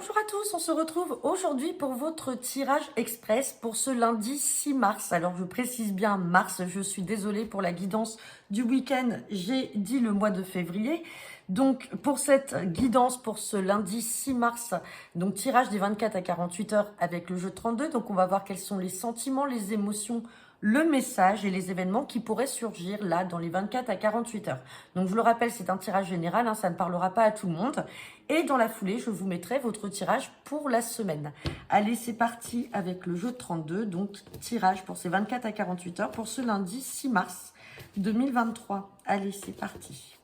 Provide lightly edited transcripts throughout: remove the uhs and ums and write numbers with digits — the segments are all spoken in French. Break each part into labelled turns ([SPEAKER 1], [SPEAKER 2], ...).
[SPEAKER 1] Bonjour à tous, on se retrouve aujourd'hui pour votre tirage express pour ce lundi 6 mars. Alors je précise bien mars, je suis désolée pour la guidance du week-end, j'ai dit le mois de février. Donc pour cette guidance pour ce lundi 6 mars, donc tirage des 24 à 48 heures avec le jeu 32. Donc on va voir quels sont les sentiments, les émotions, le message et les événements qui pourraient surgir là dans les 24 à 48 heures. Donc je le rappelle, c'est un tirage général, ça ne parlera pas à tout le monde. Et dans la foulée, je vous mettrai votre tirage pour la semaine. Allez, c'est parti avec le jeu 32, donc tirage pour ces 24 à 48 heures pour ce lundi 6 mars 2023. Allez, c'est parti.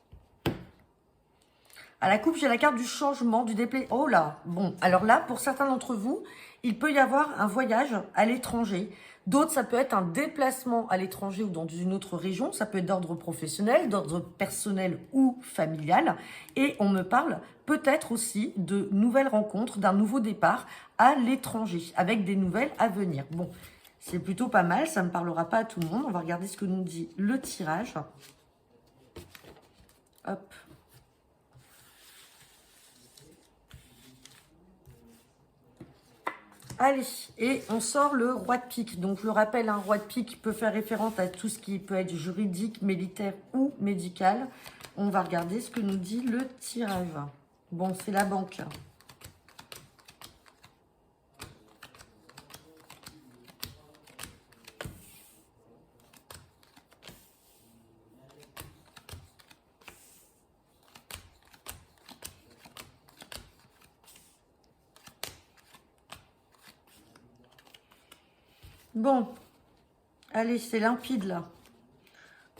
[SPEAKER 1] À la coupe, j'ai la carte du changement, du déplacement. Oh là, bon, alors là, pour certains d'entre vous, il peut y avoir un voyage à l'étranger. D'autres, ça peut être un déplacement à l'étranger ou dans une autre région. Ça peut être d'ordre professionnel, d'ordre personnel ou familial. Et on me parle peut-être aussi de nouvelles rencontres, d'un nouveau départ à l'étranger, avec des nouvelles à venir. Bon, c'est plutôt pas mal, ça ne parlera pas à tout le monde. On va regarder ce que nous dit le tirage. Hop. Allez, et on sort le roi de pique. Donc, je le rappelle, un roi de pique peut faire référence à tout ce qui peut être juridique, militaire ou médical. On va regarder ce que nous dit le tirage. Bon, c'est la banque. Bon, allez, c'est limpide là.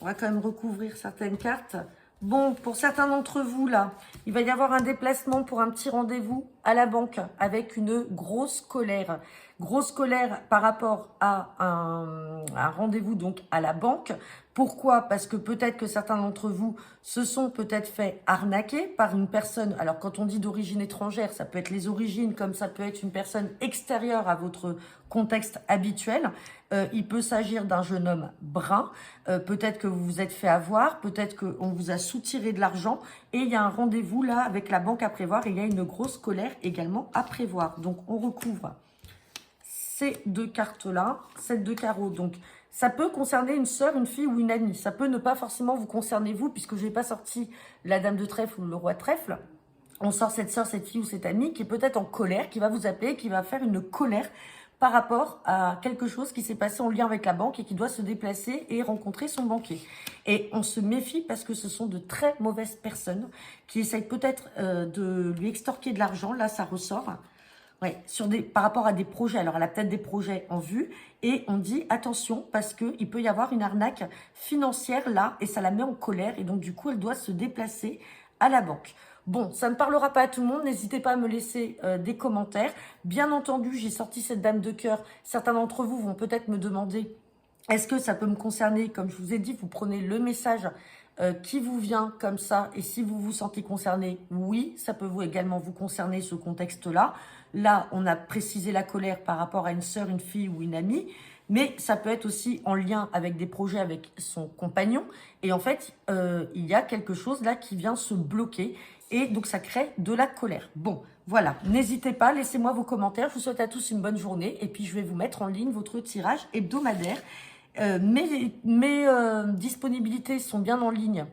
[SPEAKER 1] On va quand même recouvrir certaines cartes. Bon, pour certains d'entre vous là, il va y avoir un déplacement pour un petit rendez-vous à la banque avec une grosse colère. Grosse colère par rapport à un rendez-vous donc à la banque. Pourquoi? Parce que peut-être que certains d'entre vous se sont peut-être fait arnaquer par une personne. Alors quand on dit d'origine étrangère, ça peut être les origines comme ça peut être une personne extérieure à votre contexte habituel. Il peut s'agir d'un jeune homme brun. Peut-être que vous vous êtes fait avoir, peut-être qu'on vous a soutiré de l'argent. Et il y a un rendez-vous là avec la banque à prévoir. Et il y a une grosse colère également à prévoir. Donc on recouvre ces deux cartes-là, ces deux carreaux. Donc, ça peut concerner une sœur, une fille ou une amie. Ça peut ne pas forcément vous concerner vous, puisque je n'ai pas sorti la dame de trèfle ou le roi de trèfle. On sort cette sœur, cette fille ou cette amie qui est peut-être en colère, qui va vous appeler, qui va faire une colère par rapport à quelque chose qui s'est passé en lien avec la banque et qui doit se déplacer et rencontrer son banquier. Et on se méfie parce que ce sont de très mauvaises personnes qui essayent peut-être de lui extorquer de l'argent. Là, ça ressort. Ouais, par rapport à des projets. Alors, elle a peut-être des projets en vue et on dit attention parce qu'il peut y avoir une arnaque financière là et ça la met en colère et donc du coup, elle doit se déplacer à la banque. Bon, ça ne parlera pas à tout le monde. N'hésitez pas à me laisser des commentaires. Bien entendu, j'ai sorti cette dame de cœur. Certains d'entre vous vont peut-être me demander est-ce que ça peut me concerner? Comme je vous ai dit, vous prenez le message qui vous vient comme ça. Et si vous vous sentez concerné, oui, ça peut également vous concerner ce contexte-là. Là, on a précisé la colère par rapport à une sœur, une fille ou une amie. Mais ça peut être aussi en lien avec des projets avec son compagnon. Et en fait, il y a quelque chose là qui vient se bloquer. Et donc, ça crée de la colère. Bon, voilà. N'hésitez pas, laissez-moi vos commentaires. Je vous souhaite à tous une bonne journée. Et puis, je vais vous mettre en ligne votre tirage hebdomadaire. Mes disponibilités sont bien en ligne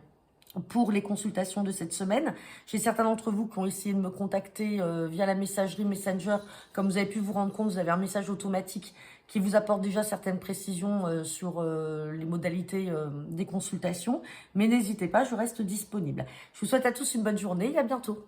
[SPEAKER 1] pour les consultations de cette semaine. J'ai certains d'entre vous qui ont essayé de me contacter via la messagerie Messenger. Comme vous avez pu vous rendre compte, vous avez un message automatique qui vous apporte déjà certaines précisions sur les modalités des consultations. Mais n'hésitez pas, je reste disponible. Je vous souhaite à tous une bonne journée et à bientôt.